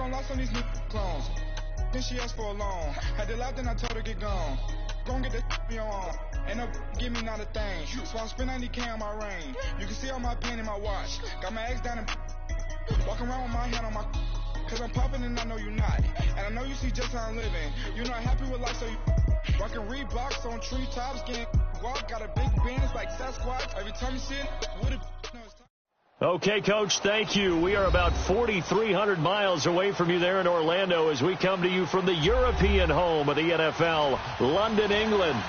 gon' lost on these new clones. Then she asked for a loan. Had to laugh, then I told her get gone. Gon' get that me on. Ain't no give me not a thing. So I spend 90K on my ring. You can see all my pain in my watch. Got my ex down and walking around with my hand on my. Cause I'm popping and I know you not. And I know you see just how I'm living. You're not happy with life, so you rockin' Reeboks on treetops, getting walk. Got a big band, it's like Sasquatch. Every time you see it, what it. Okay, Coach, thank you. We are about 4,300 miles away from you there in Orlando as we come to you from the European home of the NFL, London, England.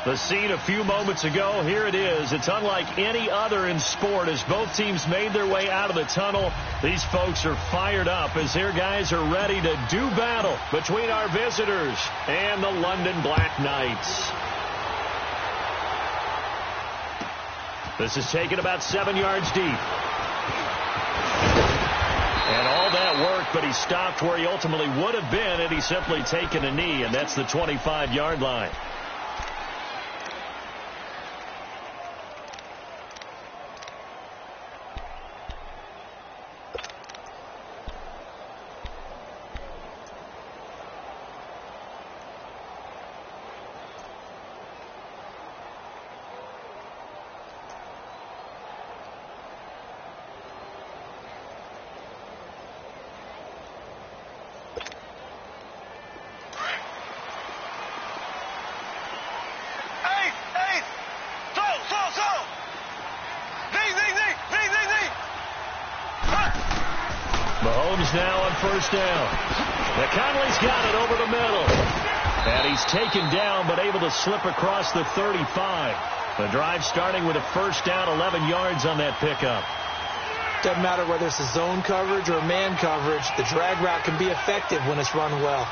The scene a few moments ago, here it is. It's unlike any other in sport as both teams made their way out of the tunnel. These folks are fired up as their guys are ready to do battle between our visitors and the London Black Knights. This is taken about 7 yards deep. And all that work, but he stopped where he ultimately would have been had he simply taken a knee, and that's the 25-yard line. Mahomes now on first down. McConley's got it over the middle. And he's taken down but able to slip across the 35. The drive starting with a first down, 11 yards on that pickup. Doesn't matter whether it's a zone coverage or man coverage, the drag route can be effective when it's run well.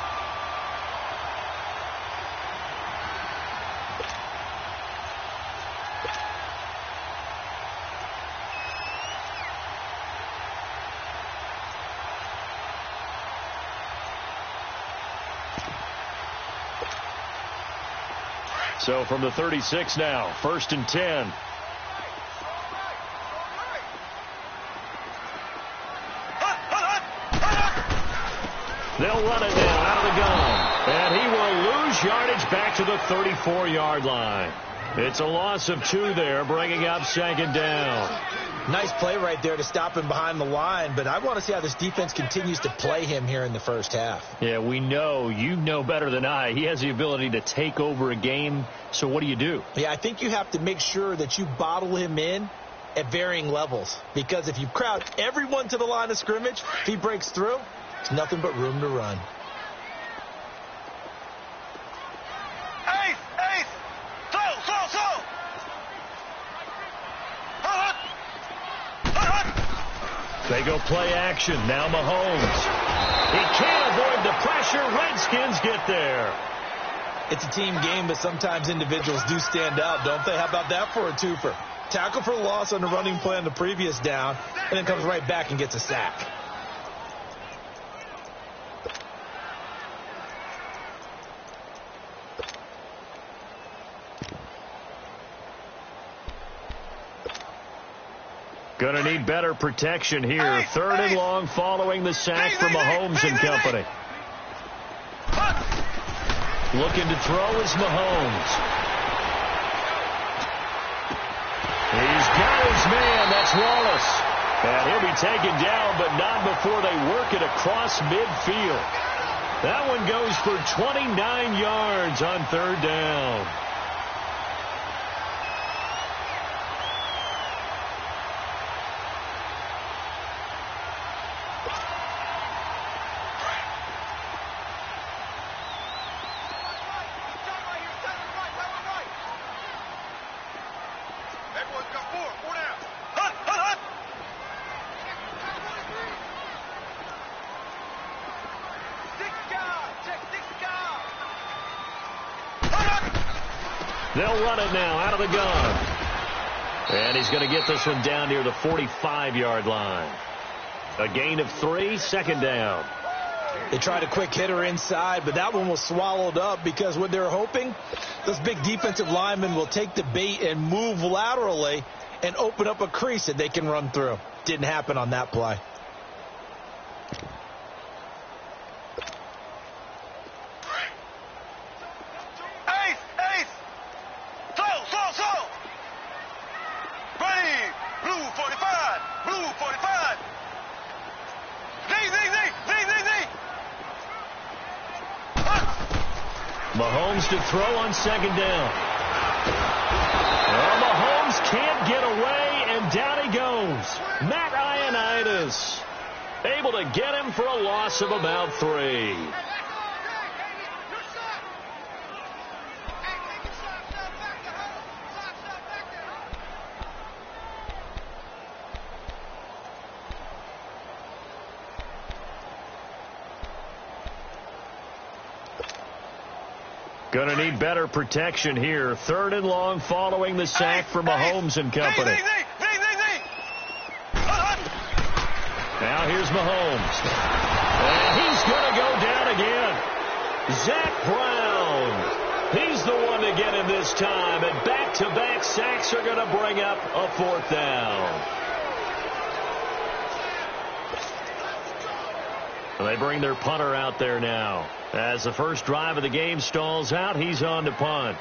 So from the 36 now, 1st and 10. They'll run it now out of the gun. And he will lose yardage back to the 34-yard line. It's a loss of 2 there, bringing up 2nd down. Nice play right there to stop him behind the line, but I want to see how this defense continues to play him here in the first half. Yeah, we know. You know better than I. He has the ability to take over a game, so what do you do? Yeah, I think you have to make sure that you bottle him in at varying levels, because if you crowd everyone to the line of scrimmage, if he breaks through, it's nothing but room to run. They go play action. Now Mahomes. He can't avoid the pressure. Redskins get there. It's a team game, but sometimes individuals do stand out, don't they? How about that for a twofer? Tackle for loss on the running play on the previous down, and then comes right back and gets a sack. Going to need better protection here. 3rd and long following the sack from Mahomes and company. Looking to throw is Mahomes. He's got his man. That's Wallace. And he'll be taken down, but not before they work it across midfield. That one goes for 29 yards on 3rd down. They'll run it now out of the gun. And he's going to get this one down near the 45-yard line. A gain of 3, 2nd down. They tried a quick hitter inside, but that one was swallowed up because what they're hoping, those big defensive linemen will take the bait and move laterally and open up a crease that they can run through. Didn't happen on that play. Mahomes to throw on second down. Well, Mahomes can't get away, and down he goes. Matt Ioannidis able to get him for a loss of about 3. Going to need better protection here. 3rd and long following the sack for Mahomes and company. Now here's Mahomes. And he's going to go down again. Zach Brown. He's the one to get him this time. And back-to-back sacks are going to bring up a 4th down. They bring their punter out there now. As the first drive of the game stalls out, he's on to punt.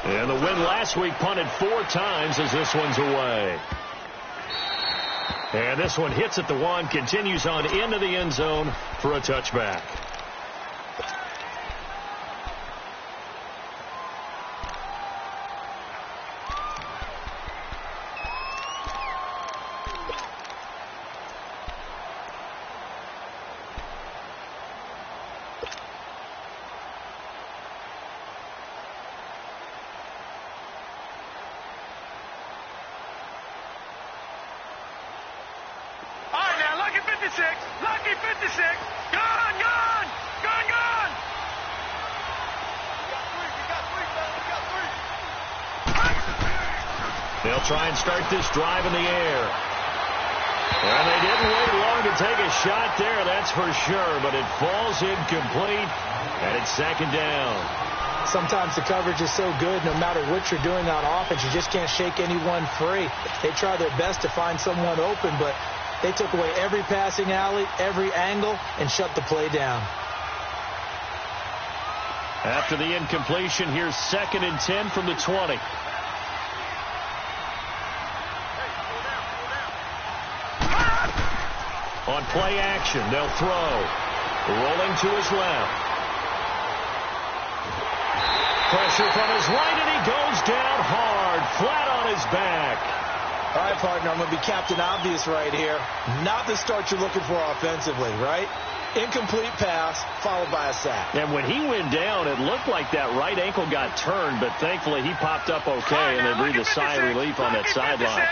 And the win last week punted 4 times as this one's away. And this one hits at the 1, continues on into the end zone for a touchback. Lucky 56. Gone. They'll try and start this drive in the air. And they didn't wait long to take a shot there, that's for sure. But it falls incomplete, and it's 2nd down. Sometimes the coverage is so good, no matter what you're doing on offense, you just can't shake anyone free. They try their best to find someone open, but they took away every passing alley, every angle, and shut the play down. After the incompletion, here's 2nd and 10 from the 20. On play action, they'll throw. Rolling to his left. Pressure from his right, and he goes down hard, flat on his back. All right, partner, I'm going to be Captain Obvious right here. Not the start you're looking for offensively, right? Incomplete pass, followed by a sack. And when he went down, it looked like that right ankle got turned, but thankfully he popped up okay, and they breathed a sigh of relief on that sideline.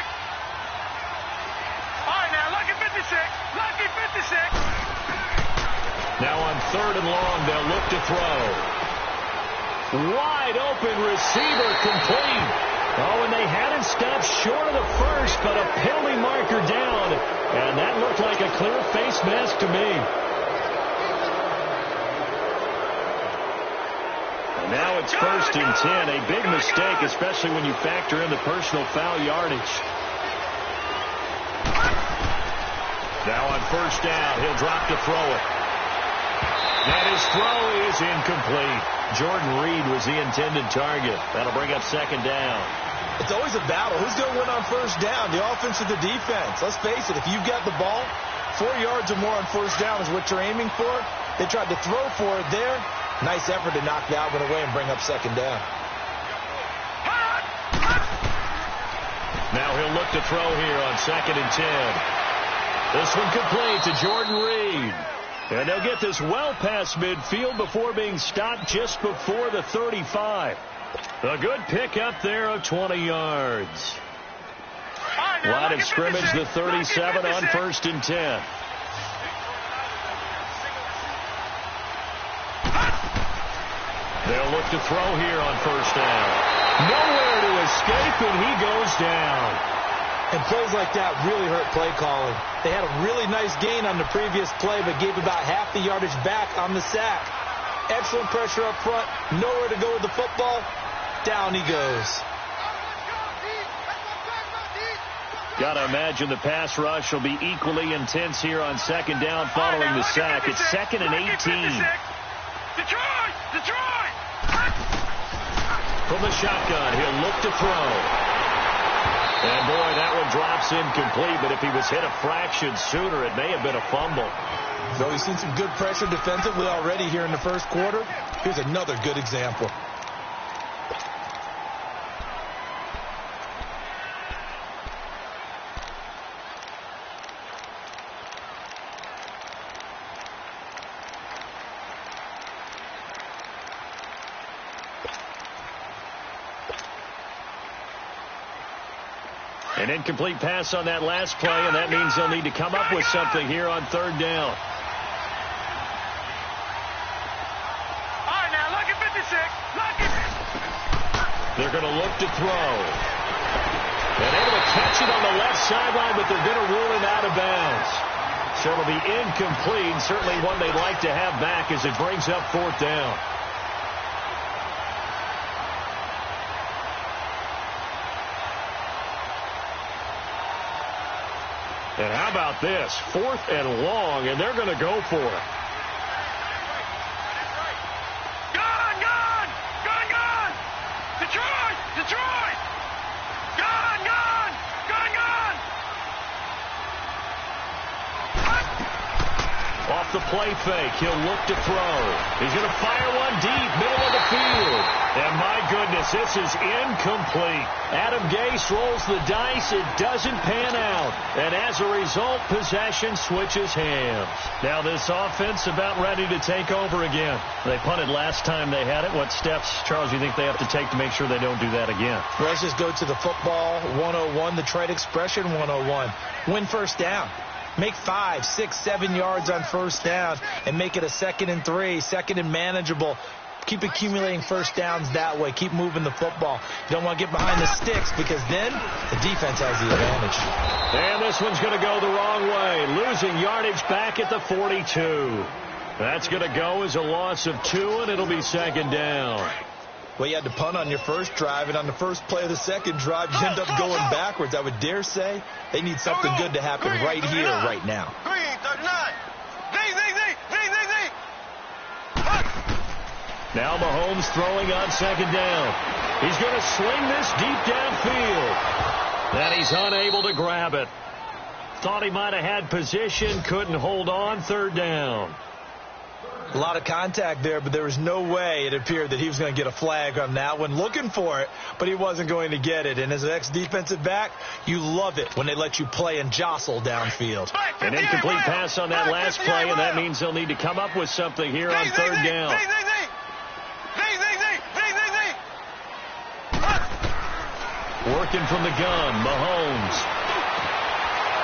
All right, now, lucky 56. Lucky 56. Now on 3rd and long, they'll look to throw. Wide open receiver, complete. Oh, and they had it stopped short of the first, but a penalty marker down. And that looked like a clear face mask to me. And now it's 1st and 10. A big mistake, especially when you factor in the personal foul yardage. Now on 1st down, he'll drop to throw it. And his throw is incomplete. Jordan Reed was the intended target. That'll bring up 2nd down. It's always a battle. Who's going to win on 1st down, the offense or the defense? Let's face it, if you've got the ball, 4 yards or more on 1st down is what you're aiming for. They tried to throw for it there. Nice effort to knock that one away and bring up 2nd down. Now he'll look to throw here on 2nd and 10. This one complete to Jordan Reed. And they'll get this well past midfield before being stopped just before the 35. A good pick up there of 20 yards. Line of scrimmage, the 37 on 1st and 10. They'll look to throw here on 1st down. Nowhere to escape, and he goes down. And plays like that really hurt play calling. They had a really nice gain on the previous play, but gave about half the yardage back on the sack. Excellent pressure up front. Nowhere to go with the football. Down he goes. Got to imagine the pass rush will be equally intense here on 2nd down following the sack. It's 2nd and 18. Detroit! From the shotgun, he'll look to throw. And boy, that one drops pass incomplete, but if he was hit a fraction sooner, it may have been a fumble. So we've seen some good pressure defensively already here in the first quarter. Here's another good example. An incomplete pass on that last play, and that means they'll need to come up with something here on third down. All right, now, lucky 56. Lucky. They're going to look to throw. And able to catch it on the left sideline, but they're going to rule him out of bounds. So it'll be incomplete, certainly one they'd like to have back as it brings up fourth down. And how about this? 4th and long, and they're going to go for it. Gone, gone, gone, gone. Detroit, Detroit. Gone, gone, gone, gone. Off the play fake, he'll look to throw. He's going to fire one deep, middle of the field. And my goodness, this is incomplete. Adam Gase rolls the dice. It doesn't pan out. And as a result, possession switches hands. Now this offense about ready to take over again. They punted last time they had it. What steps, Charles, do you think they have to take to make sure they don't do that again? Well, let's just go to the football 101, the trade expression 101. Win first down. Make 5, 6, 7 yards on first down and make it a 2nd and 3, 2nd and manageable. Keep accumulating first downs that way. Keep moving the football. You don't want to get behind the sticks because then the defense has the advantage. And this one's going to go the wrong way. Losing yardage back at the 42. That's going to go as a loss of 2, and it'll be 2nd down. Well, you had to punt on your first drive, and on the first play of the second drive, you end up going backwards. I would dare say they need something good to happen right here, right now. Green, 39. Now Mahomes throwing on 2nd down. He's going to sling this deep downfield. And he's unable to grab it. Thought he might have had position, couldn't hold on, 3rd down. A lot of contact there, but there was no way it appeared that he was going to get a flag on that one. Looking for it, but he wasn't going to get it. And as an ex-defensive back, you love it when they let you play and jostle downfield. An incomplete pass on that last play, and that means they'll need to come up with something here on 3rd down. Working from the gun, Mahomes.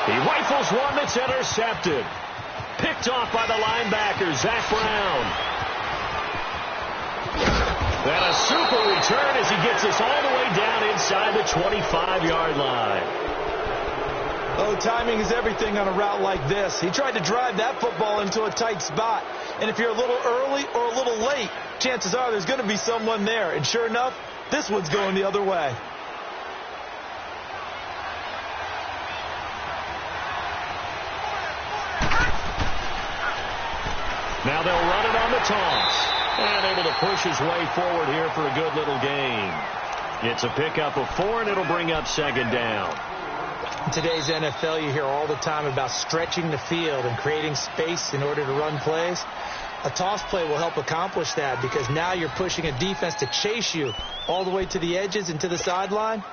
He rifles one that's intercepted. Picked off by the linebacker, Zach Brown. And a super return as he gets us all the way down inside the 25-yard line. Oh, timing is everything on a route like this. He tried to drive that football into a tight spot. And if you're a little early or a little late, chances are there's going to be someone there. And sure enough, this one's going the other way. Now they'll run it on the toss. And able to push his way forward here for a good little gain. It's a pickup of 4, and it'll bring up 2nd down. In today's NFL, you hear all the time about stretching the field and creating space in order to run plays. A toss play will help accomplish that because now you're pushing a defense to chase you all the way to the edges and to the sideline.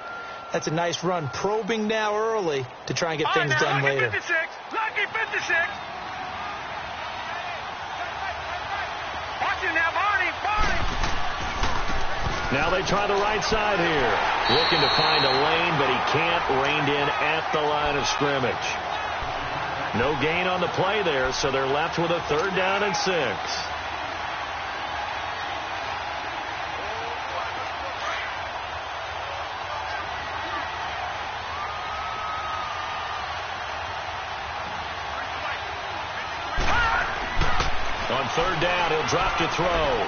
That's a nice run. Probing now early to try and get things done later. Lucky 56. Lucky 56. Watch it now, Barney. Now they try the right side here. Looking to find a lane, but he can't. Reined in at the line of scrimmage. No gain on the play there, so they're left with a 3rd down and 6. On 3rd down, he'll drop to throw.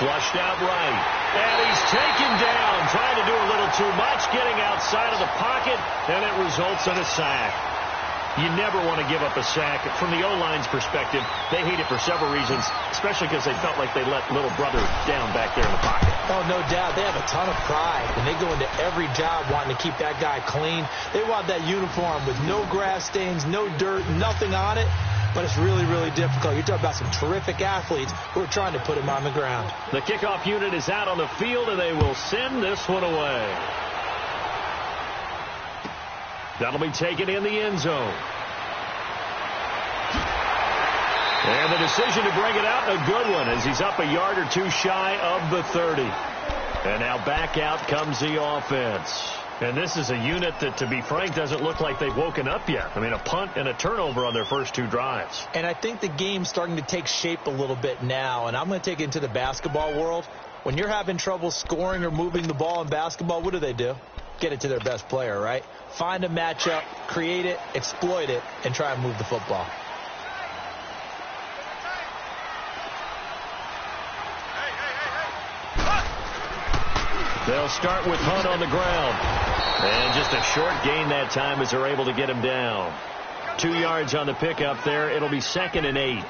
Flushed out right. And he's taken down, trying to do a little too much, getting outside of the pocket, and it results in a sack. You never want to give up a sack. From the O-line's perspective, they hate it for several reasons, especially because they felt like they let little brother down back there in the pocket. Oh, no doubt. They have a ton of pride, and they go into every job wanting to keep that guy clean. They want that uniform with no grass stains, no dirt, nothing on it. But it's really, really difficult. You're talking about some terrific athletes who are trying to put him on the ground. The kickoff unit is out on the field, and they will send this one away. That'll be taken in the end zone. And the decision to bring it out, a good one, as he's up a yard or two shy of the 30. And now back out comes the offense. And this is a unit that, to be frank, doesn't look like they've woken up yet. I mean, a punt and a turnover on their first two drives. And I think the game's starting to take shape a little bit now. And I'm going to take it into the basketball world. When you're having trouble scoring or moving the ball in basketball, what do? Get it to their best player, right? Find a matchup, create it, exploit it, and try and move the football. They'll start with Hunt on the ground. And just a short gain that time as they're able to get him down. 2 yards on the pickup there. It'll be 2nd and 8.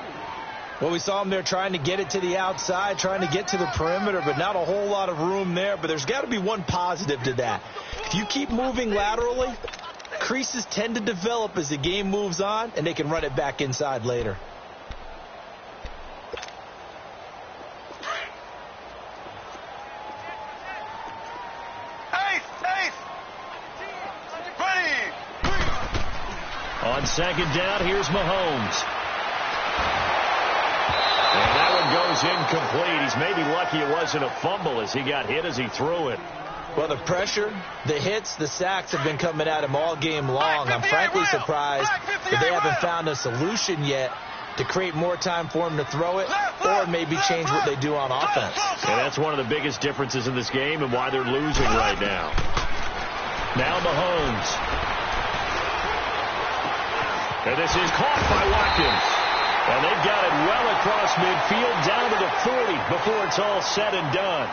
Well, we saw him there trying to get it to the outside, trying to get to the perimeter, but not a whole lot of room there. But there's got to be one positive to that. If you keep moving laterally, creases tend to develop as the game moves on, and they can run it back inside later. On 2nd down, here's Mahomes. And that one goes incomplete. He's maybe lucky it wasn't a fumble as he got hit as he threw it. Well, the pressure, the hits, the sacks have been coming at him all game long. I'm frankly surprised that they haven't found a solution yet to create more time for him to throw it or maybe change what they do on offense. And that's one of the biggest differences in this game and why they're losing right now. Now Mahomes. And this is caught by Watkins. And they've got it well across midfield down to the 40 before it's all said and done.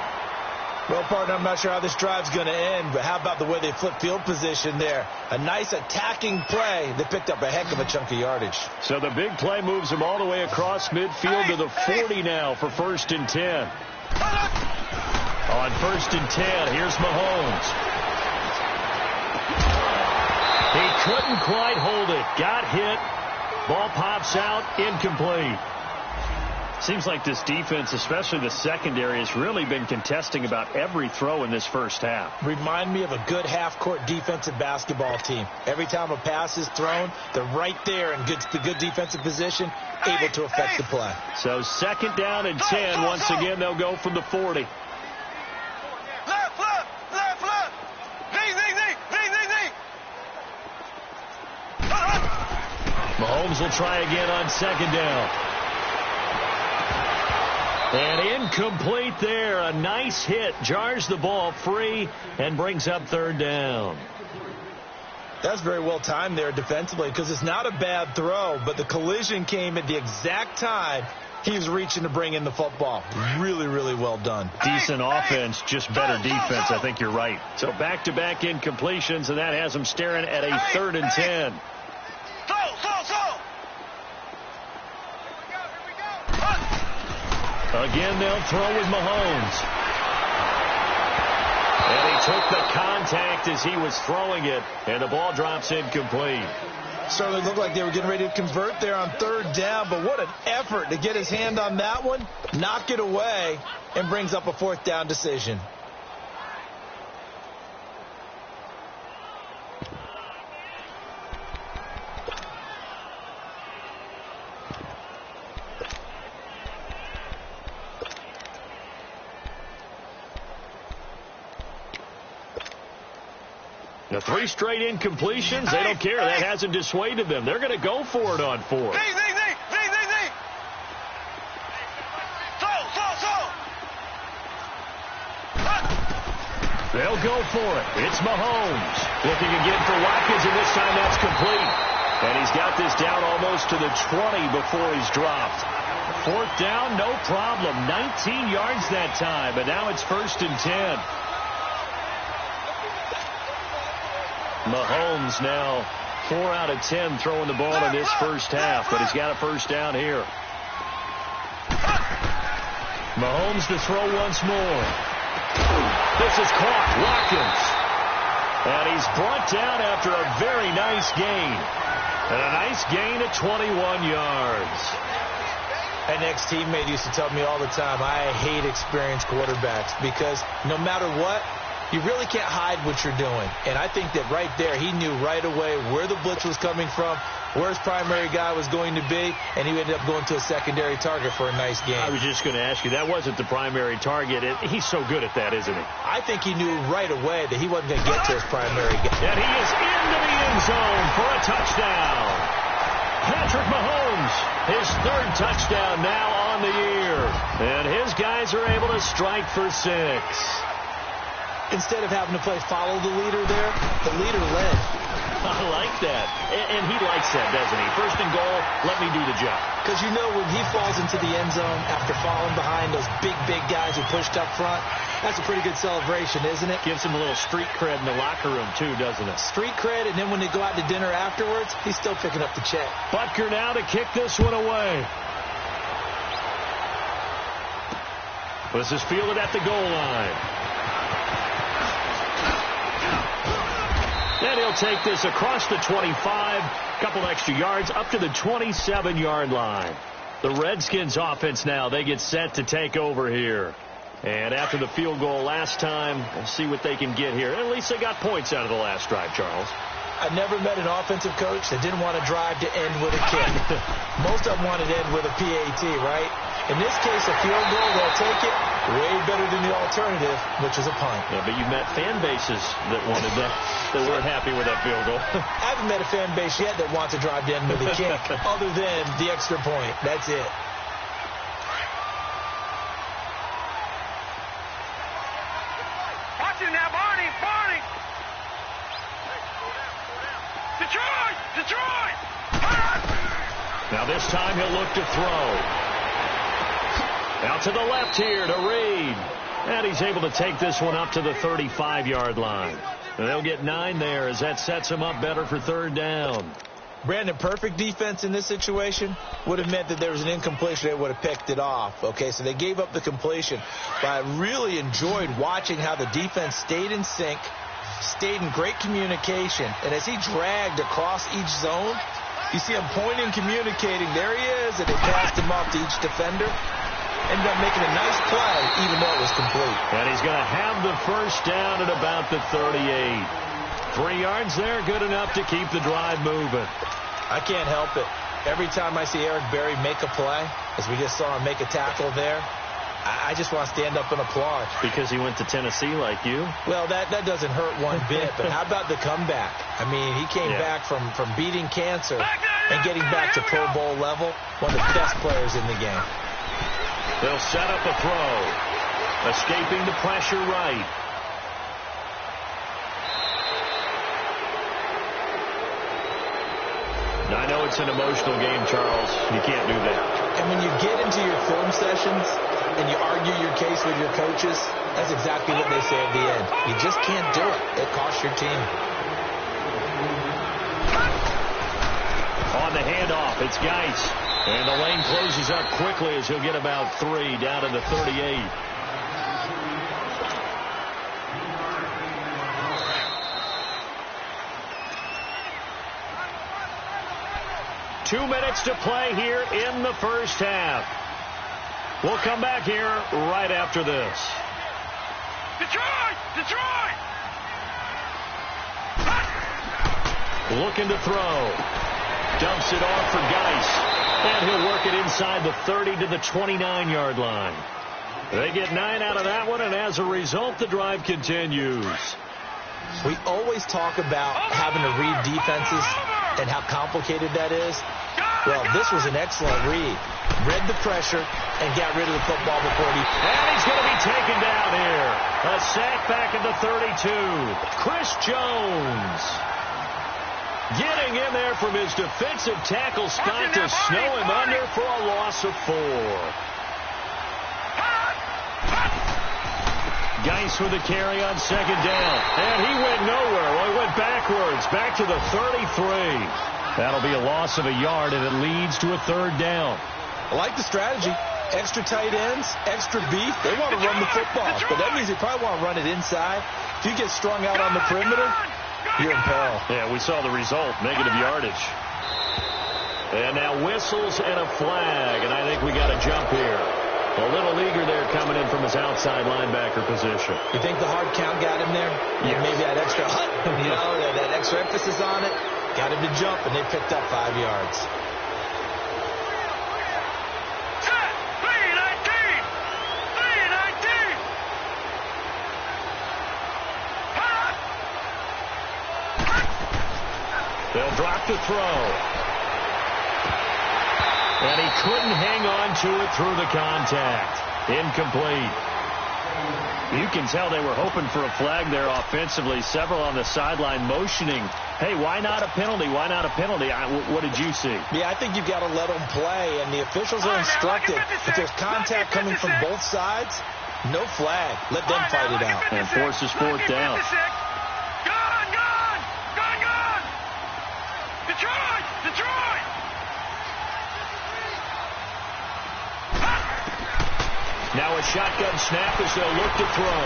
Well, partner, I'm not sure how this drive's going to end, but how about the way they flip field position there? A nice attacking play. They picked up a heck of a chunk of yardage. So the big play moves them all the way across midfield to the 40 now for 1st and 10. On 1st and 10, here's Mahomes. He couldn't quite hold it. Got hit. Ball pops out. Incomplete. Seems like this defense, especially the secondary, has really been contesting about every throw in this first half. Remind me of a good half-court defensive basketball team. Every time a pass is thrown, they're right there in the good defensive position, able to affect the play. So 2nd down and 10. Once again, they'll go from the 40. Mahomes will try again on 2nd down. And incomplete there. A nice hit. Jars the ball free and brings up 3rd down. That's very well timed there defensively because it's not a bad throw, but the collision came at the exact time he was reaching to bring in the football. Really, really well done. Decent offense, just better defense. I think you're right. So back-to-back incompletions, and that has them staring at a 3rd and 10. Again, they'll throw with Mahomes. And he took the contact as he was throwing it, and the ball drops incomplete. Certainly looked like they were getting ready to convert there on 3rd down, but what an effort to get his hand on that one, knock it away, and brings up a 4th down decision. The 3 straight incompletions, they don't care. That hasn't dissuaded them. They're going to go for it on 4th. They'll go for it. It's Mahomes. Looking again for Watkins, and this time that's complete. And he's got this down almost to the 20 before he's dropped. 4th down, no problem. 19 yards that time, but now it's 1st and 10. Mahomes now 4 out of 10 throwing the ball in this first half, but he's got a first down here. Mahomes to throw once more. This is caught. Watkins. And he's brought down after a very nice gain. And a nice gain at 21 yards. An ex-teammate used to tell me all the time, I hate experienced quarterbacks because no matter what, you really can't hide what you're doing. And I think that right there, he knew right away where the blitz was coming from, where his primary guy was going to be, and he ended up going to a secondary target for a nice game. I was just going to ask you, that wasn't the primary target. He's so good at that, isn't he? I think he knew right away that he wasn't going to get to his primary guy. And he is into the end zone for a touchdown. Patrick Mahomes, his third touchdown now on the year. And his guys are able to strike for 6. Instead of having to play follow the leader there, the leader led. I like that. And he likes that, doesn't he? First and goal, let me do the job. Because you know when he falls into the end zone after falling behind those big guys who pushed up front, that's a pretty good celebration, isn't it? Gives him a little street cred in the locker room, too, doesn't it? Street cred, and then when they go out to dinner afterwards, he's still picking up the check. Butker now to kick this one away. This is fielded at the goal line. And he'll take this across the 25, couple extra yards, up to the 27-yard line. The Redskins offense now, they get set to take over here. And after the field goal last time, we'll see what they can get here. At least they got points out of the last drive, Charles. I never met an offensive coach that didn't want to drive to end with a kick. Most of them wanted to end with a PAT, right? In this case, a field goal, they'll take it. Way better than the alternative, which is a punt. Yeah, but you've met fan bases that wanted that weren't happy with that field goal. I haven't met a fan base yet that wants to drive to end with a kick, other than the extra point. That's it. Watch it now, Barney! Detroit! Now this time he'll look to throw. Out to the left here to Reed. And he's able to take this one up to the 35-yard line. And they'll get 9 there as that sets him up better for third down. Brandon, perfect defense in this situation would have meant that there was an incompletion. They would have picked it off. Okay, so they gave up the completion. But I really enjoyed watching how the defense stayed in sync, stayed in great communication. And as he dragged across each zone, you see him pointing, communicating. There he is, and they passed him off to each defender. Ended up making a nice play, even though it was complete. And he's going to have the first down at about the 38. 3 yards there, good enough to keep the drive moving. I can't help it. Every time I see Eric Berry make a play, as we just saw him make a tackle there, I just want to stand up and applaud. Because he went to Tennessee like you? Well, that doesn't hurt one bit, but how about the comeback? I mean, he came back from beating cancer and getting back to Pro Bowl level, one of the best players in the game. They'll set up a throw. Escaping the pressure right. I know it's an emotional game, Charles. You can't do that. And when you get into your film sessions and you argue your case with your coaches, that's exactly what they say at the end. You just can't do it. It costs your team. On the handoff, it's Geis. And the lane closes up quickly as he'll get about 3 down to the 38. Two minutes to play here in the first half. We'll come back here right after this. Detroit! Looking to throw. Dumps it off for Geis. And he'll work it inside the 30 to the 29-yard line. They get 9 out of that one, and as a result, the drive continues. We always talk about having to read defenses and how complicated that is. Well, this was an excellent read. Read the pressure and got rid of the football before he... And he's going to be taken down here. A sack back at the 32. Chris Jones getting in there from his defensive tackle spot to snow him under for a loss of 4. Geis with the carry on second down. And he went nowhere. Well, he went backwards, back to the 33. That'll be a loss of a yard, and it leads to a third down. I like the strategy. Extra tight ends, extra beef. They want to run the football, but that means they probably want to run it inside. If you get strung out on the perimeter, you're in peril. Yeah, we saw the result, negative yardage. And now whistles and a flag, and I think we got a jump here. A little eager there coming in from his outside linebacker position. You think the hard count got him there? Yes. Maybe that extra that extra emphasis on it got him to jump, and they picked up 5 yards. They'll drop the throw. And he couldn't hang on to it through the contact. Incomplete. You can tell they were hoping for a flag there offensively. Several on the sideline motioning, hey, why not a penalty? Why not a penalty? What did you see? Yeah, I think you've got to let them play, and the officials are instructed. If there's contact coming from both sides, no flag. Let them fight it out. And forces fourth down. Detroit! Now a shotgun snap as they'll look to throw.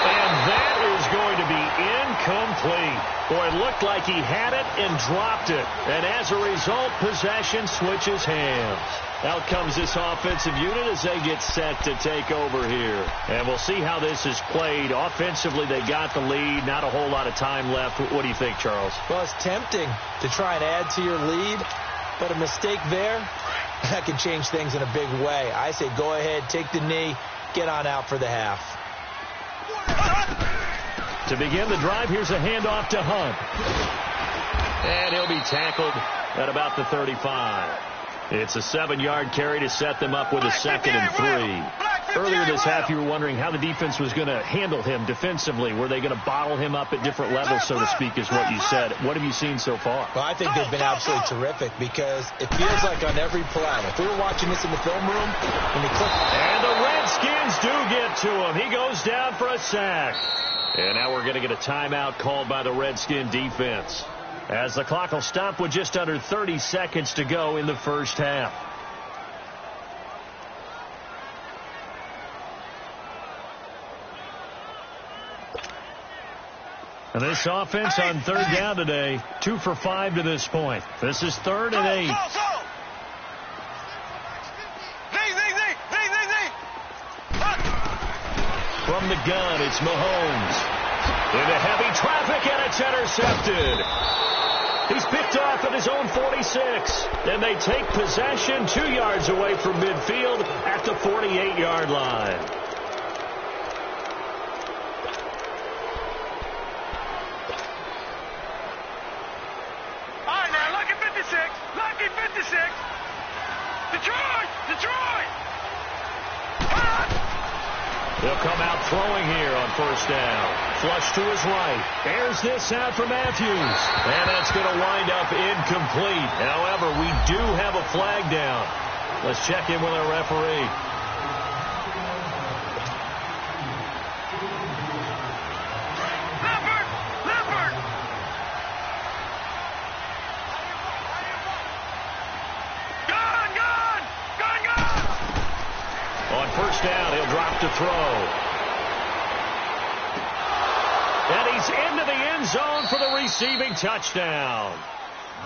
And that is going to be incomplete. Boy, it looked like he had it and dropped it. And as a result, possession switches hands. Out comes this offensive unit as they get set to take over here. And we'll see how this is played. Offensively, they got the lead. Not a whole lot of time left. What do you think, Charles? Well, it's tempting to try and add to your lead, but a mistake there, that can change things in a big way. I say go ahead, take the knee, get on out for the half. To begin the drive, here's a handoff to Hunt. And he'll be tackled at about the 35. It's a 7-yard carry to set them up with a 2nd and 3. Earlier this half, you were wondering how the defense was going to handle him defensively. Were they going to bottle him up at different levels, so to speak, is what you said. What have you seen so far? Well, I think they've been absolutely terrific because it feels like on every play. If we were watching this in the film room, when they click. And the Redskins do get to him. He goes down for a sack. And now we're going to get a timeout called by the Redskin defense, as the clock will stop with just under 30 seconds to go in the first half. And this offense on third down today, 2 for 5 to this point. This is 3rd and 8. From the gun, it's Mahomes. Into heavy traffic, and it's intercepted. He's picked off at his own 46. And they take possession 2 yards away from midfield at the 48-yard line. All right, now, lucky 56. Lucky 56. Detroit! They'll come out throwing here on first down. Flush to his right. Airs this out for Matthews. And that's going to wind up incomplete. However, we do have a flag down. Let's check in with our referee. Leopard! Gun! On first down, he'll drop to throw. And he's into the end zone for the receiving touchdown.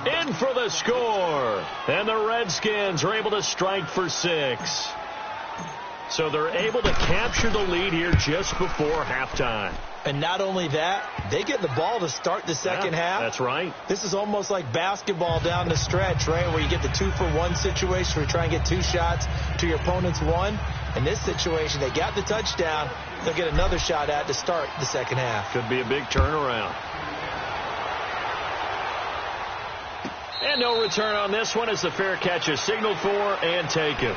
In for the score. And the Redskins are able to strike for 6. So they're able to capture the lead here just before halftime. And not only that, they get the ball to start the second half. That's right. This is almost like basketball down the stretch, right, where you get the 2-for-1 situation where you try and get 2 shots to your opponent's 1. In this situation, they got the touchdown. They'll get another shot at to start the second half. Could be a big turnaround. And no return on this one as the fair catch is signaled for and taken.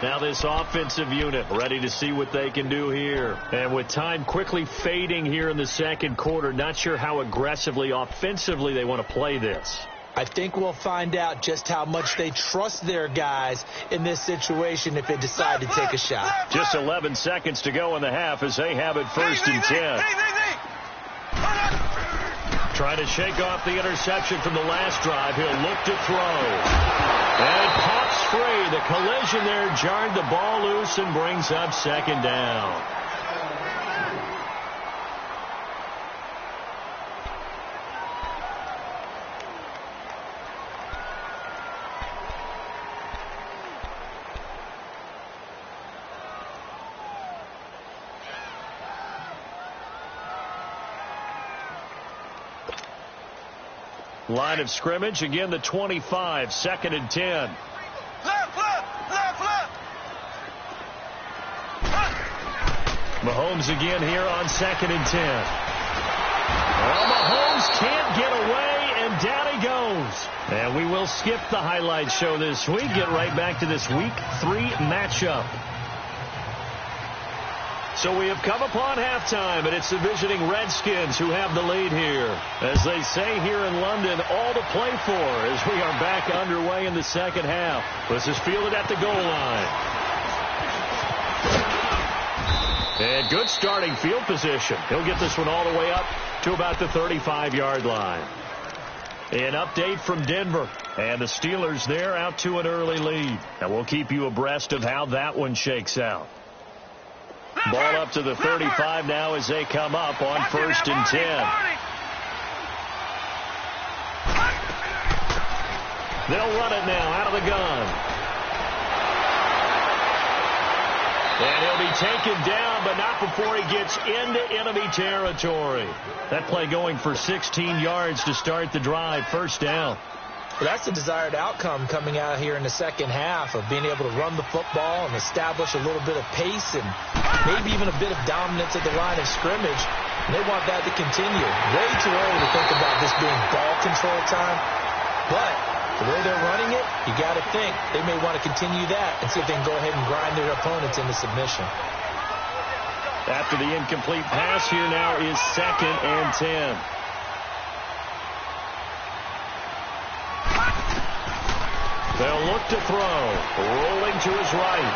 Now this offensive unit ready to see what they can do here. And with time quickly fading here in the second quarter, not sure how aggressively, offensively they want to play this. I think we'll find out just how much they trust their guys in this situation if they decide to take a shot. Just 11 seconds to go in the half as they have it first and 10. Trying to shake off the interception from the last drive. He'll look to throw. And it pops free. The collision there jarred the ball loose and brings up second down. Line of scrimmage, again the 25, second and 10. Left. Mahomes again here on second and 10. Well, Mahomes can't get away, and down he goes. And we will skip the highlight show this week, get right back to this Week 3 matchup. So we have come upon halftime, and it's the visiting Redskins who have the lead here. As they say here in London, all to play for as we are back underway in the second half. This is fielded at the goal line. And good starting field position. He'll get this one all the way up to about the 35-yard line. An update from Denver. And the Steelers there out to an early lead. And we'll keep you abreast of how that one shakes out. Ball up to the 35 now as they come up on first and 10. They'll run it now out of the gun. And he'll be taken down, but not before he gets into enemy territory. That play going for 16 yards to start the drive. First down. Well, that's the desired outcome coming out here in the second half of being able to run the football and establish a little bit of pace and maybe even a bit of dominance at the line of scrimmage. And they want that to continue. Way too early to think about this being ball control time. But the way they're running it, you got to think they may want to continue that and see if they can go ahead and grind their opponents into submission. After the incomplete pass, here now is second and 10. They'll look to throw. Rolling to his right.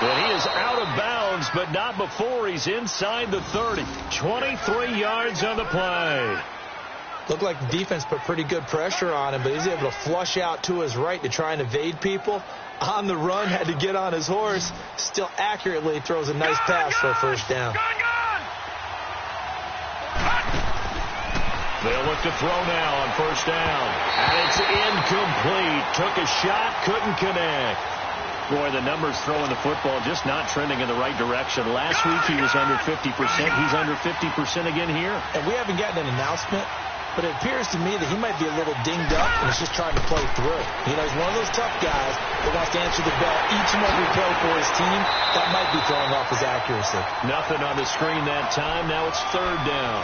And he is out of bounds, but not before he's inside the 30. 23 yards on the play. Looked like the defense put pretty good pressure on him, but he's able to flush out to his right to try and evade people. On the run, had to get on his horse. Still accurately throws a nice pass for a first down. They'll look to throw now on first down. And it's incomplete. Took a shot, couldn't connect. Boy, the numbers throwing the football just not trending in the right direction. Last week he was under 50%. He's under 50% again here. And we haven't gotten an announcement, but it appears to me that he might be a little dinged up and is just trying to play through. You know, he's one of those tough guys that wants to answer the bell each and every play for his team. That might be throwing off his accuracy. Nothing on the screen that time. Now it's third down.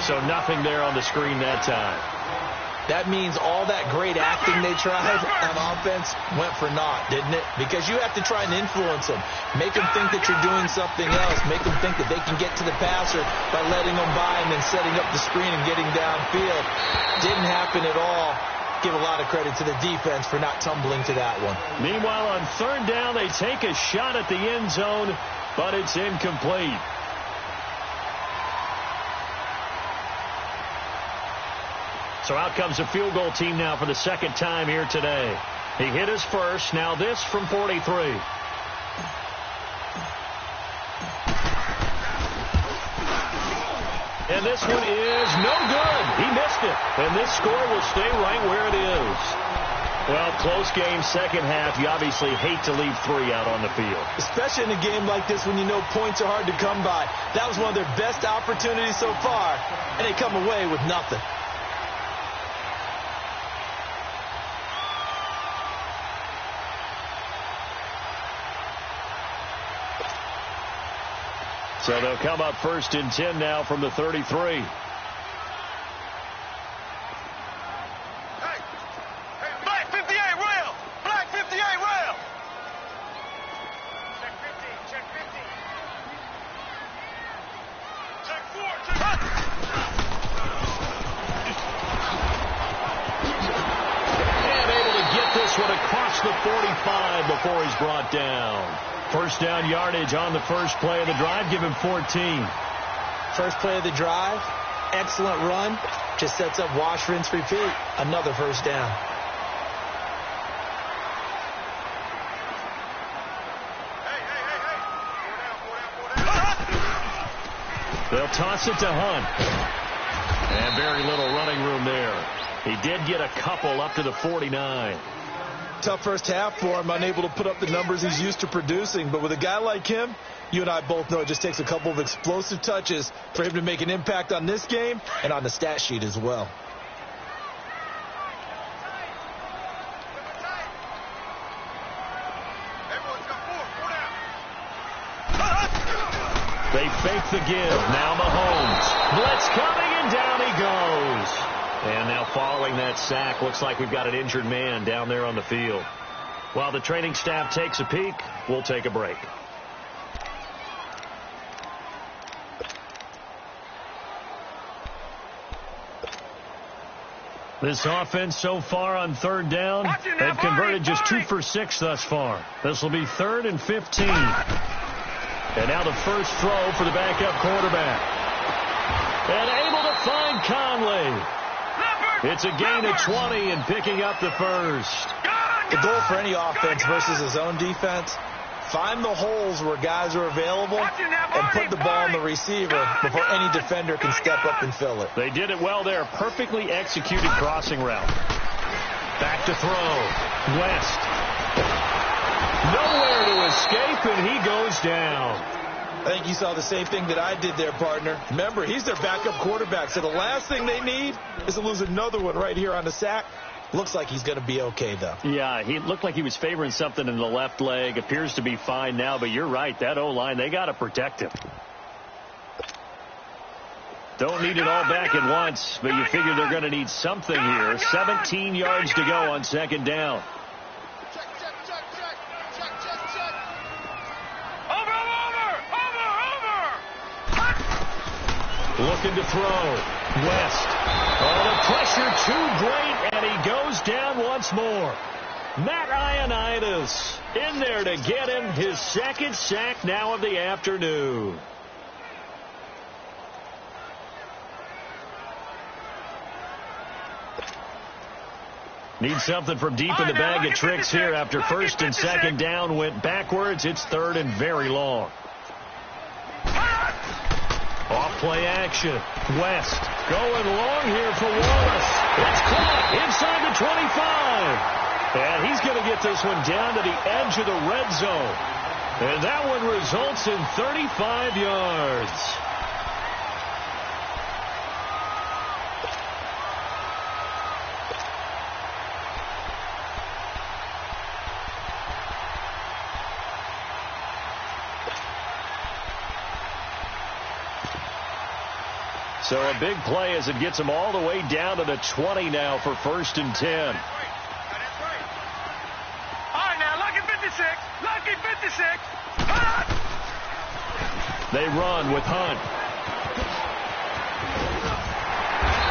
So nothing there on the screen that time. That means all that great acting they tried on offense went for naught, didn't it? Because you have to try and influence them. Make them think that you're doing something else. Make them think that they can get to the passer by letting them by and then setting up the screen and getting downfield. Didn't happen at all. Give a lot of credit to the defense for not tumbling to that one. Meanwhile, on third down, they take a shot at the end zone, but it's incomplete. So out comes the field goal team now for the second time here today. He hit his first. Now this from 43. And this one is no good. He missed it. And this score will stay right where it is. Well, close game, second half. You obviously hate to leave three out on the field. Especially in a game like this when you know points are hard to come by. That was one of their best opportunities so far, and they come away with nothing. So they'll come up first and 10 now from the 33. Hey, Black 58 rail! Black 58 rail! Check 50, check 50. Check 4, check 4. past the 45 before he's brought down. First down yardage on the first play of the drive. Give him 14. First play of the drive, excellent run. Just sets up wash, rinse, repeat. Another first down. They'll toss it to Hunt. And very little running room there. He did get a couple up to the 49. Tough first half for him, unable to put up the numbers he's used to producing. But with a guy like him, you and I both know it just takes a couple of explosive touches for him to make an impact on this game and on the stat sheet as well. They fake the give. Now Mahomes. Blitz coming, and down he goes. And now following that sack, looks like we've got an injured man down there on the field. While the training staff takes a peek, we'll take a break. This offense so far on third down, they've converted just 2 for 6 thus far. This will be 3rd and 15. And now the first throw for the backup quarterback. And able to find Conley. It's a gain of 20 and picking up the first. The goal for any offense versus his own defense, find the holes where guys are available and put the ball on the receiver before any defender can step up and fill it. They did it well there. Perfectly executed crossing route. Back to throw. West. Nowhere to escape, and he goes down. I think you saw the same thing that I did there, partner. Remember, he's their backup quarterback, so the last thing they need is to lose another one right here on the sack. Looks like he's going to be okay, though. Yeah, he looked like he was favoring something in the left leg. Appears to be fine now, but you're right. That O-line, they got to protect him. Don't need it all back at once, but you figure they're going to need something here. 17 yards to go on second down. Looking to throw. West. Oh, the pressure too great, and he goes down once more. Matt Ioannidis in there to get him his second sack now of the afternoon. Need something from deep in the bag of tricks here after first and second down went backwards. It's 3rd and very long. Off play action. West going long here for Wallace. It's caught inside the 25. And he's going to get this one down to the edge of the red zone. And that one results in 35 yards. So a big play as it gets him all the way down to the 20 now for 1st and 10. All right, now, lucky 56. Lucky 56. Hunt! They run with Hunt.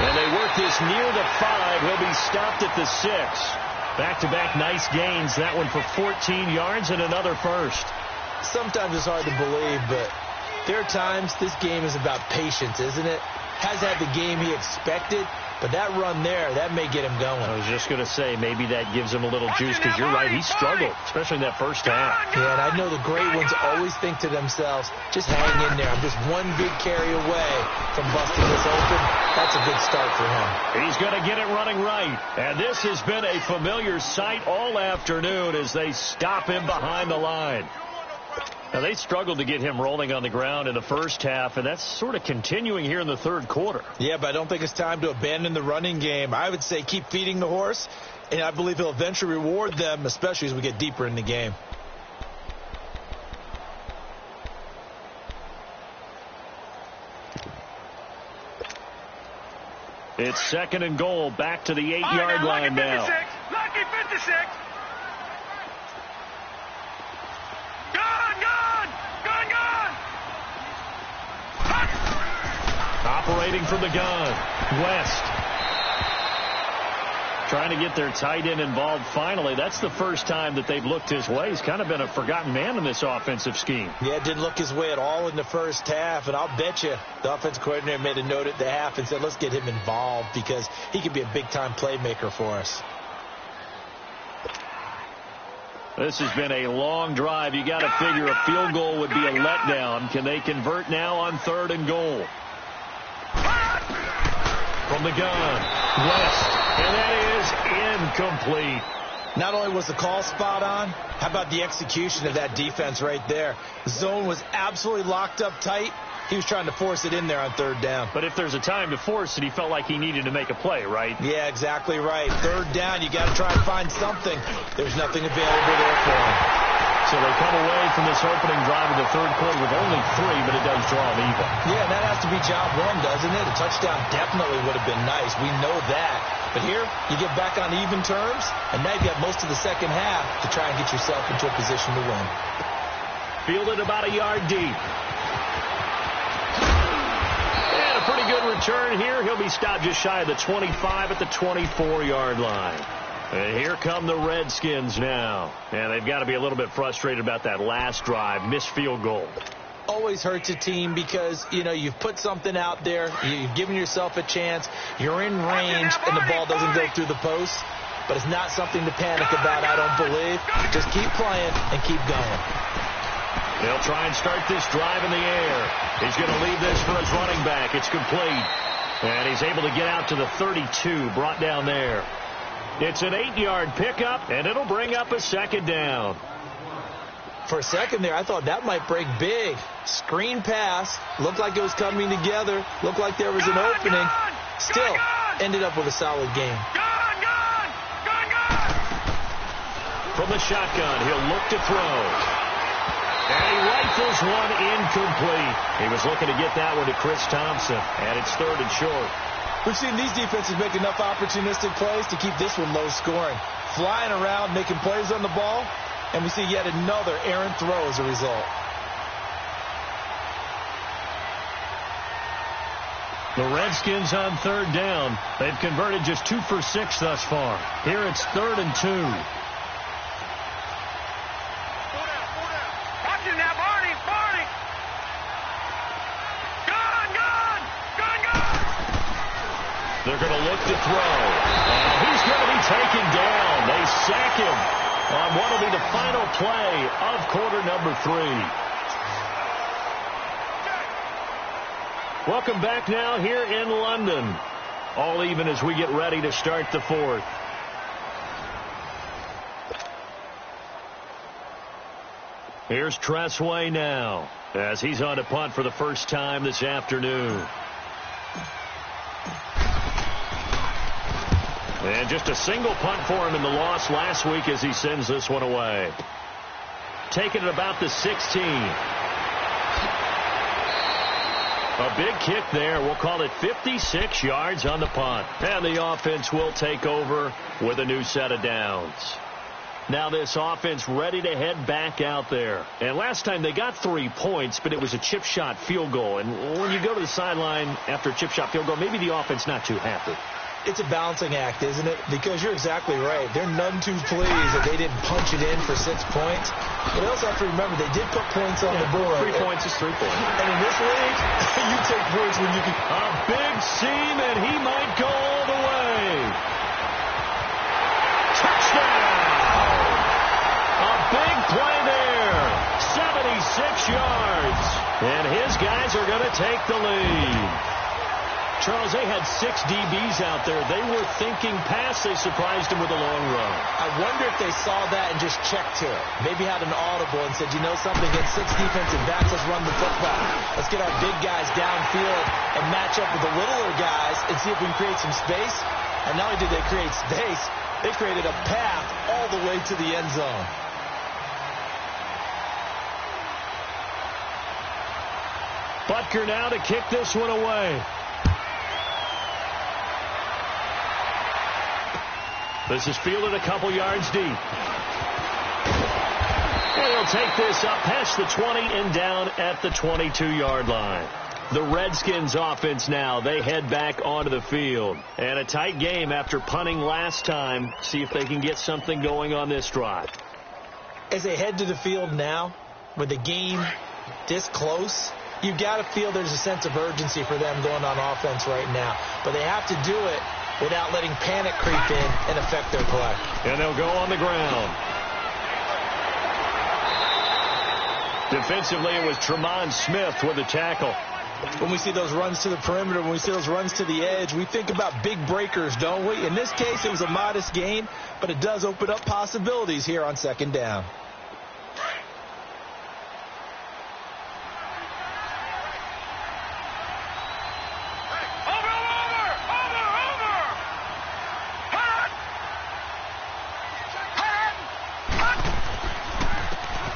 And they work this near the 5. He'll be stopped at the 6. Back-to-back nice gains. That one for 14 yards and another first. Sometimes it's hard to believe, but there are times this game is about patience, isn't it? Has had the game he expected, but that run there, that may get him going. I was just going to say, maybe that gives him a little juice, because you're right, he struggled, especially in that first half. Yeah, and I know the great ones always think to themselves, just hang in there. I'm just one big carry away from busting this open. That's a good start for him. He's going to get it running right. And this has been a familiar sight all afternoon as they stop him behind the line. Now, they struggled to get him rolling on the ground in the first half, and that's sort of continuing here in the third quarter. Yeah, but I don't think it's time to abandon the running game. I would say keep feeding the horse, and I believe he'll eventually reward them, especially as we get deeper in the game. It's 2nd and goal, back to the 8-yard line now. Lucky 56. Operating from the gun. West. Trying to get their tight end involved finally. That's the first time that they've looked his way. He's kind of been a forgotten man in this offensive scheme. Yeah, it didn't look his way at all in the first half, and I'll bet you the offensive coordinator made a note at the half and said, let's get him involved because he could be a big-time playmaker for us. This has been a long drive. You got to figure a field goal would be a letdown. Can they convert now on 3rd and goal? From the gun, West, and that is incomplete. Not only was the call spot on, how about the execution of that defense right there? The zone was absolutely locked up tight. He was trying to force it in there on 3rd down. But if there's a time to force it, he felt like he needed to make a play, right? Yeah, exactly right. 3rd down, you got to try and find something. There's nothing available there for him. So they come away from this opening drive in the 3rd quarter with only 3, but it does draw them even. Yeah, that has to be job one, doesn't it? A touchdown definitely would have been nice. We know that. But here, you get back on even terms, and now you got most of the second half to try and get yourself into a position to win. Fielded about a yard deep. And a pretty good return here. He'll be stopped just shy of the 25 at the 24-yard line. And here come the Redskins now. And they've got to be a little bit frustrated about that last drive. Missed field goal. Always hurts a team because, you know, you've put something out there. You've given yourself a chance. You're in range, and the ball doesn't go through the post. But it's not something to panic about, I don't believe. Just keep playing and keep going. They'll try and start this drive in the air. He's going to leave this for his running back. It's complete. And he's able to get out to the 32, brought down there. It's an 8-yard pickup, and it'll bring up a 2nd down. For a second there, I thought that might break big. Screen pass. Looked like it was coming together. Looked like there was an opening. Still, ended up with a solid game. From the shotgun, he'll look to throw. And he rifles one incomplete. He was looking to get that one to Chris Thompson, and it's 3rd and short. We've seen these defenses make enough opportunistic plays to keep this one low scoring. Flying around, making plays on the ball, and we see yet another errant throw as a result. The Redskins on 3rd down. They've converted just 2 for 6 thus far. Here it's 3rd and 2. They're going to look to throw. And he's going to be taken down. They sack him on what will be the final play of quarter number 3. Welcome back now here in London. All even as we get ready to start the 4th. Here's Tressway now as he's on to punt for the first time this afternoon. And just a single punt for him in the loss last week as he sends this one away. Taking it about the 16. A big kick there. We'll call it 56 yards on the punt. And the offense will take over with a new set of downs. Now this offense ready to head back out there. And last time they got 3 points, but it was a chip shot field goal. And when you go to the sideline after a chip shot field goal, maybe the offense not too happy. It's a balancing act, isn't it? Because you're exactly right. They're none too pleased that they didn't punch it in for 6 points. But they also have to remember they did put points on the board. 3 points is 3 points. And in this league, you take points when you can. A big seam, and he might go all the way. Touchdown! A big play there. 76 yards. And his guys are going to take the lead. Charles, they had 6 DBs out there. They were thinking pass. They surprised him with a long run. I wonder if they saw that and just checked to it. Maybe had an audible and said, you know something, against 6 defensive backs, let's run the football. Let's get our big guys downfield and match up with the littler guys and see if we can create some space. And not only did they create space, they created a path all the way to the end zone. Butker now to kick this one away. This is fielded a couple yards deep. And he'll take this up past the 20 and down at the 22-yard line. The Redskins offense now. They head back onto the field. And a tight game after punting last time. See if they can get something going on this drive. As they head to the field now, with the game this close, you've got to feel there's a sense of urgency for them going on offense right now. But they have to do it without letting panic creep in and affect their play. And they'll go on the ground. Defensively, it was Tremont Smith with the tackle. When we see those runs to the perimeter, when we see those runs to the edge, we think about big breakers, don't we? In this case, it was a modest gain, but it does open up possibilities here on second down.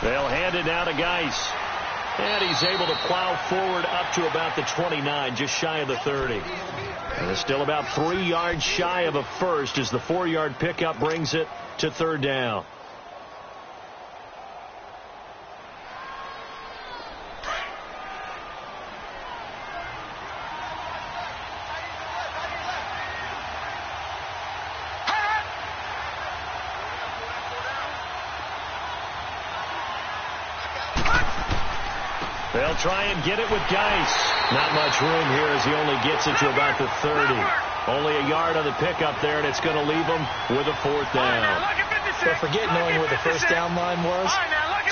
They'll hand it now to Geis. And he's able to plow forward up to about the 29, just shy of the 30. And it's still about 3 yards shy of a first as the 4-yard pickup brings it to third down. They'll try and get it with Geis. Not much room here as he only gets it to about the 30. Only a yard on the pickup there, and it's going to leave him with a 4th down. Don't forget knowing where the first down line was.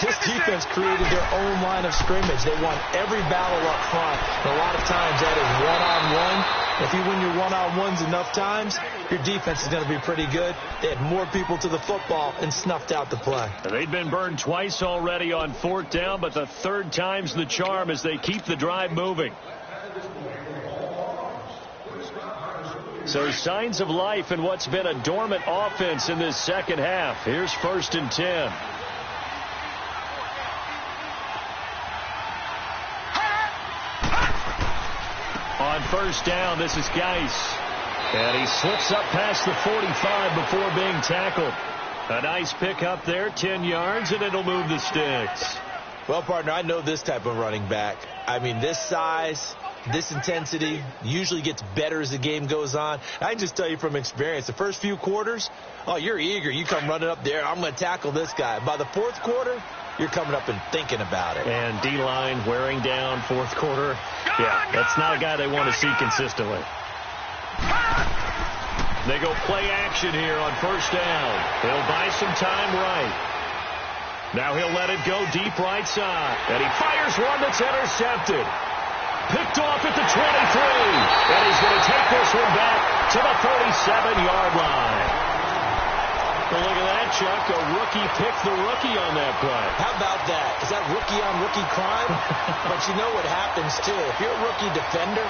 This defense created their own line of scrimmage. They won every battle up front. And a lot of times that is one-on-one. If you win your one-on-ones enough times, your defense is going to be pretty good. They had more people to the football and snuffed out the play. They've been burned twice already on 4th down, but the 3rd time's the charm as they keep the drive moving. So signs of life in what's been a dormant offense in this second half. Here's 1st and 10. On 1st down, this is Geis. And he slips up past the 45 before being tackled. A nice pick up there, 10 yards, and it'll move the sticks. Well, partner, I know this type of running back. I mean, this size, this intensity usually gets better as the game goes on. I can just tell you from experience, the first few quarters, oh, you're eager. You come running up there, I'm going to tackle this guy. By the 4th quarter, you're coming up and thinking about it. And D-line wearing down 4th quarter. Yeah, that's not a guy they want to see consistently. They go play action here on 1st down. He'll buy some time right. Now he'll let it go deep right side. And he fires one that's intercepted. Picked off at the 23. And he's going to take this one back to the 37-yard line. Well, look at that, Chuck. A rookie picked the rookie on that play. How about that? Is that rookie-on-rookie crime? But you know what happens, too. If you're a rookie defender,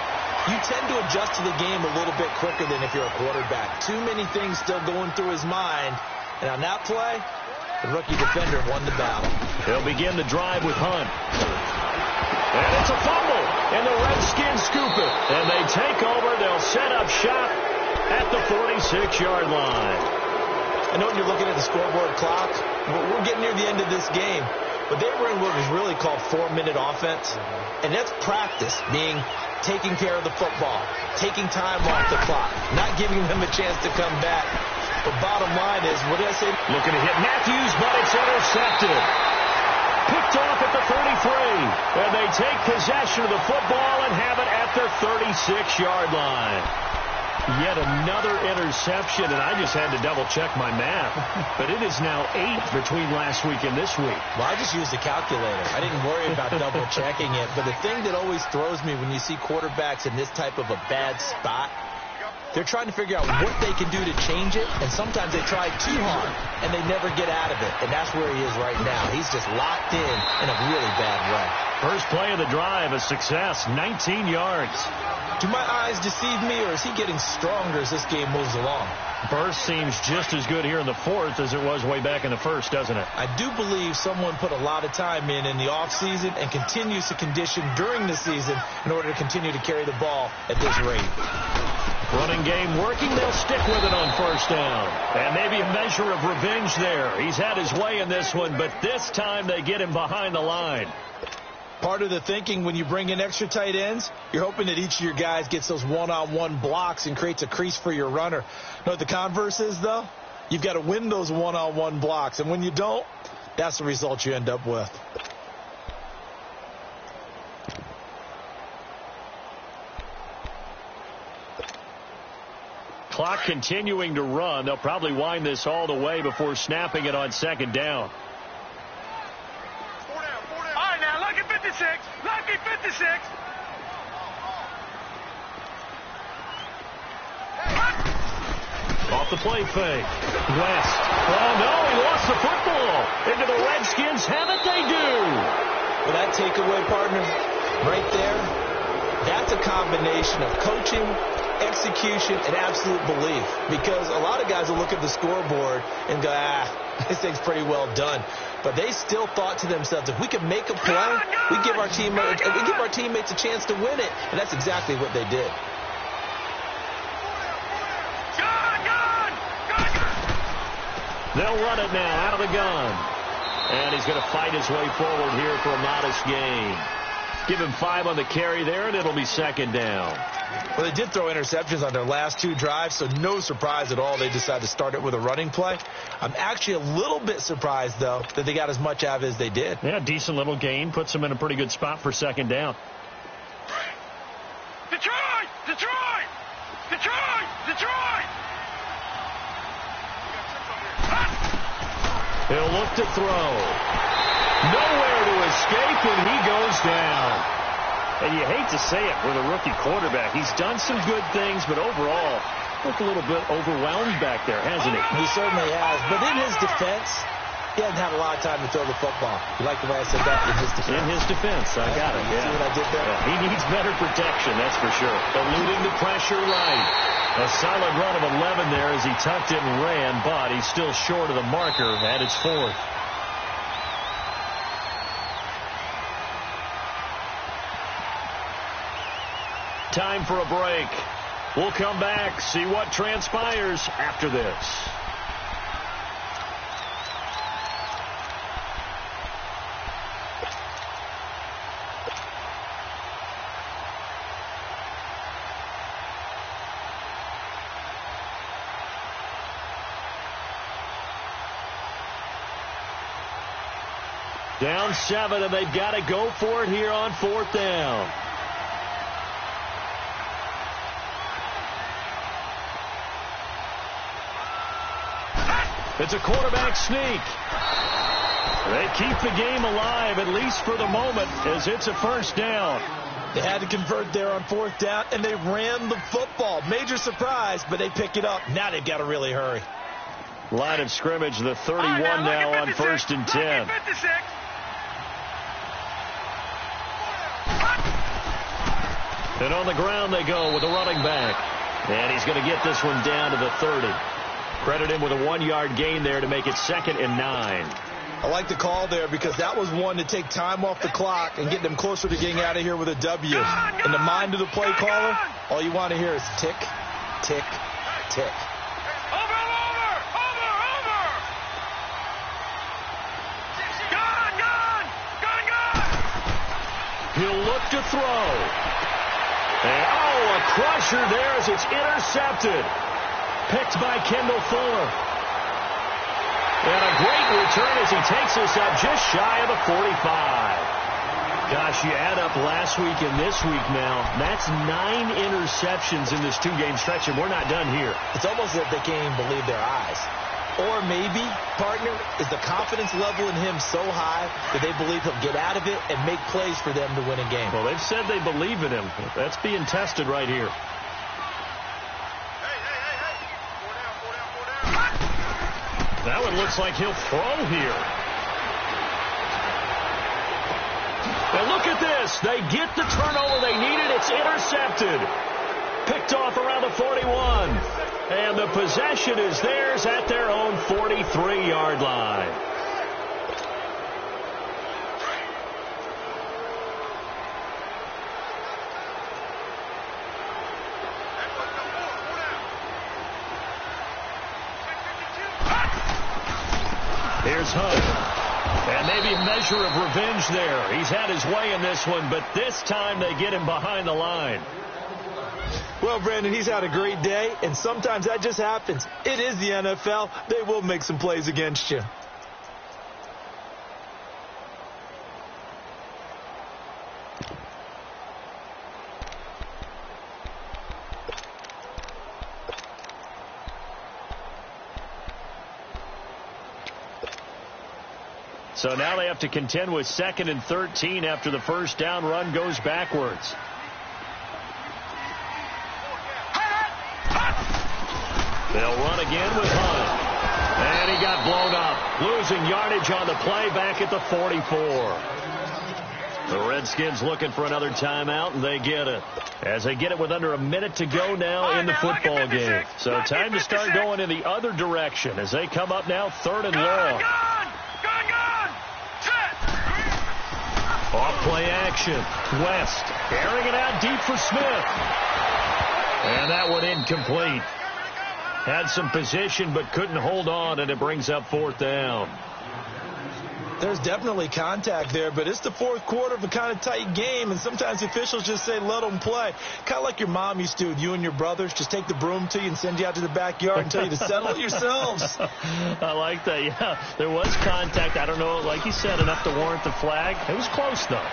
you tend to adjust to the game a little bit quicker than if you're a quarterback. Too many things still going through his mind. And on that play, the rookie defender won the battle. They'll begin the drive with Hunt. And it's a fumble. And the Redskins scoop it. And they take over. They'll set up shop at the 46-yard line. I know when you're looking at the scoreboard clock, we're getting near the end of this game. But they were in what was really called 4-minute offense. And that's practice, being taking care of the football, taking time off the clock, not giving them a chance to come back. But bottom line is, what did I say? Looking to hit Matthews, but it's intercepted. Picked off at the 33. And they take possession of the football and have it at their 36-yard line. Yet another interception, and I just had to double-check my math. But it is now 8 between last week and this week. Well, I just used the calculator. I didn't worry about double-checking it. But the thing that always throws me when you see quarterbacks in this type of a bad spot, they're trying to figure out what they can do to change it, and sometimes they try too hard, and they never get out of it. And that's where he is right now. He's just locked in a really bad way. First play of the drive, a success, 19 yards. Do my eyes deceive me, or is he getting stronger as this game moves along? Burst seems just as good here in the 4th as it was way back in the 1st, doesn't it? I do believe someone put a lot of time in the offseason and continues to condition during the season in order to continue to carry the ball at this rate. Running game working, they'll stick with it on 1st down. And maybe a measure of revenge there. He's had his way in this one, but this time they get him behind the line. Part of the thinking when you bring in extra tight ends, you're hoping that each of your guys gets those one-on-one blocks and creates a crease for your runner. You know what the converse is, though? You've got to win those one-on-one blocks, and when you don't, that's the result you end up with. Clock continuing to run. They'll probably wind this all the way before snapping it on second down. All right, now, lucky 56. Lucky 56. Off the play fake. West. Oh, no, he lost the football. Into the Redskins have it, they do. Well, that takeaway, partner, right there, that's a combination of coaching, execution, and absolute belief. Because a lot of guys will look at the scoreboard and go, this thing's pretty well done. But they still thought to themselves, if we can make a play, we give our teammates a chance to win it. And that's exactly what they did. They'll run it now out of the gun. And he's going to fight his way forward here for a modest gain. Give him 5 on the carry there, and it'll be second down. Well, they did throw interceptions on their last 2 drives, so no surprise at all they decided to start it with a running play. I'm actually a little bit surprised, though, that they got as much out of it as they did. Yeah, decent little gain. Puts them in a pretty good spot for second down. Detroit! Detroit! Detroit! Detroit! He'll look to throw. Nowhere to escape, and he goes down. And you hate to say it with a rookie quarterback. He's done some good things, but overall, looked a little bit overwhelmed back there, hasn't he? He certainly has. But in his defense, he hasn't had a lot of time to throw the football. You like the way I said that? In his defense. In his defense. I got it. See what I did there? Yeah, he needs better protection, that's for sure. Eluding the pressure right. A solid run of 11 there as he tucked it and ran, but he's still short of the marker at its 4th. Time for a break. We'll come back, see what transpires after this. Down 7, and they've got to go for it here on 4th down. It's a quarterback sneak. They keep the game alive, at least for the moment, as it's a first down. They had to convert there on 4th down, and they ran the football. Major surprise, but they pick it up. Now they've got to really hurry. Line of scrimmage, the 31 now on 1st and 10. And on the ground they go with a running back. And he's going to get this one down to the 30. Credit him with a 1-yard gain there to make it 2nd and 9. I like the call there because that was one to take time off the clock and get them closer to getting out of here with a W. In the mind of the play caller, all you want to hear is tick, tick, tick. Over! Gun! He'll look to throw. And, a crusher there as it's intercepted. Picked by Kendall Fuller. And a great return as he takes us up just shy of the 45. Gosh, you add up last week and this week now. That's 9 interceptions in this 2-game stretch, and we're not done here. It's almost as if they can't even believe their eyes. Or maybe, partner, is the confidence level in him so high that they believe he'll get out of it and make plays for them to win a game. Well, they've said they believe in him. That's being tested right here. That one looks like he'll throw here. And look at this. They get the turnover they needed. It's intercepted. Picked off around the 41. And the possession is theirs at their own 43-yard line. Here's Hunt. And maybe a measure of revenge there. He's had his way in this one, but this time they get him behind the line. Well, Brandon, he's had a great day, and sometimes that just happens. It is the NFL. They will make some plays against you. So now they have to contend with 2nd and 13 after the first down run goes backwards. They'll run again with Hunt. And he got blown up. Losing yardage on the play back at the 44. The Redskins looking for another timeout, and they get it. As they get it with under a minute to go now in the football game. So time to start going in the other direction as they come up now 3rd and long. Off play action. West airing it out deep for Smith. And that one incomplete. Had some position but couldn't hold on, and it brings up 4th down. There's definitely contact there, but it's the 4th quarter of a kind of tight game, and sometimes officials just say let them play. Kind of like your mom used to with you and your brothers. Just take the broom to you and send you out to the backyard and tell you to settle it yourselves. I like that, yeah. There was contact. I don't know, like you said, enough to warrant the flag. It was close, though.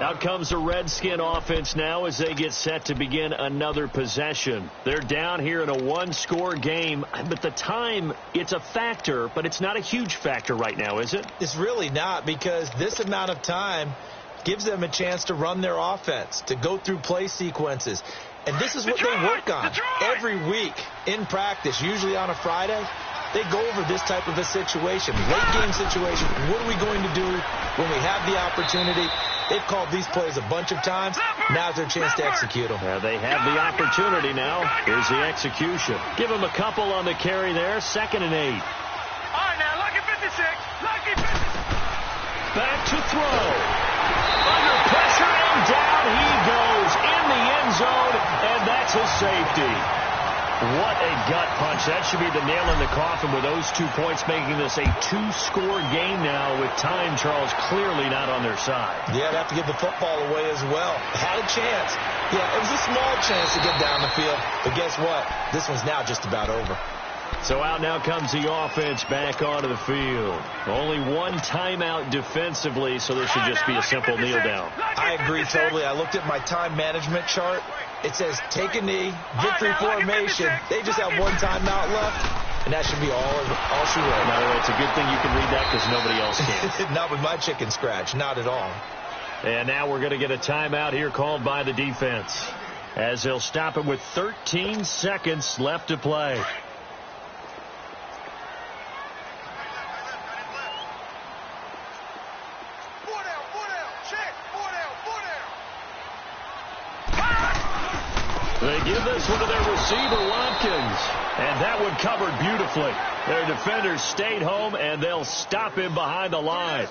Out comes the Redskin offense now as they get set to begin another possession. They're down here in a 1-score game, but the time, it's a factor, but it's not a huge factor right now, is it? It's really not, because this amount of time gives them a chance to run their offense, to go through play sequences. And this is what they work on every week in practice, usually on a Friday. They go over this type of a situation, late game situation. What are we going to do when we have the opportunity? They've called these plays a bunch of times. Now's their chance to execute them. They have the opportunity now. Here's the execution. Give them a couple on the carry there. 2nd and 8. All right, now, lucky 56. Lucky 56. Back to throw. Under pressure, and down he goes in the end zone, and that's a safety. What a gut punch. That should be the nail in the coffin with those 2 points, making this a 2-score game now with time, Charles, clearly not on their side. Yeah, they have to give the football away as well. Had a chance. Yeah, it was a small chance to get down the field. But guess what? This one's now just about over. So out now comes the offense back onto the field. Only one timeout defensively, so this should just be a simple kneel down. I agree totally. I looked at my time management chart. It says take a knee, victory formation. They just have one timeout left, and that should be all she wrote. No, it's a good thing you can read that because nobody else can. Not with my chicken scratch, not at all. And now we're going to get a timeout here called by the defense as they'll stop it with 13 seconds left to play. They give this one to their receiver, Watkins. And that one covered beautifully. Their defenders stayed home, and they'll stop him behind the line.